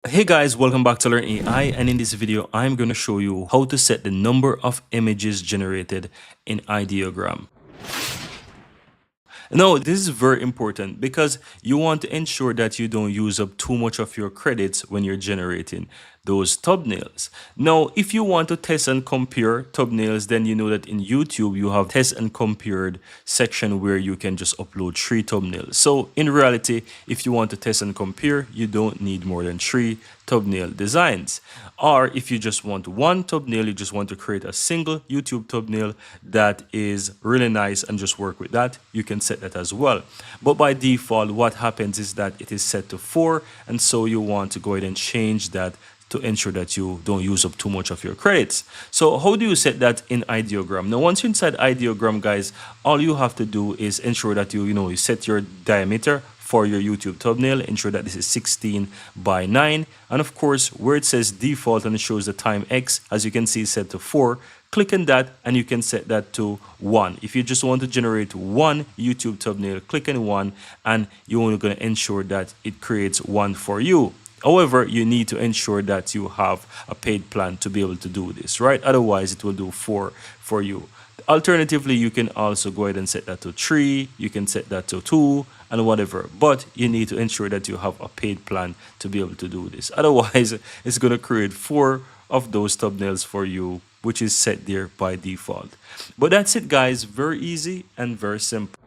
Hey guys, welcome back to Learn AI, and in this video I'm going to show you how to set the number of images generated in Ideogram. No, this is very important because you want to ensure that you don't use up too much of your credits when you're generating those thumbnails. Now, if you want to test and compare thumbnails, then you know that in YouTube you have test and compared section where you can just upload 3 thumbnails. So in reality, if you want to test and compare, you don't need more than 3 thumbnail designs. Or if you just want one thumbnail, you just want to create a single YouTube thumbnail that is really nice and just work with that, you can set that as well. But by default, what happens is that it is set to 4, and so you want to go ahead and change that to ensure that you don't use up too much of your credits. So how do you set that in Ideogram? Now, once you're inside Ideogram, guys, all you have to do is ensure that you set your diameter for your YouTube thumbnail. Ensure that this is 16 by 9. And of course, where it says default and it shows the time X, as you can see, is set to 4. Click on that and you can set that to 1. If you just want to generate one YouTube thumbnail, click on 1 and you're only going to ensure that it creates one for you. However, you need to ensure that you have a paid plan to be able to do this, right? Otherwise, it will do 4 for you. Alternatively, you can also go ahead and set that to 3, you can set that to 2 and whatever, but you need to ensure that you have a paid plan to be able to do this. Otherwise, it's going to create 4 of those thumbnails for you, which is set there by default. But that's it, guys. Very easy and very simple.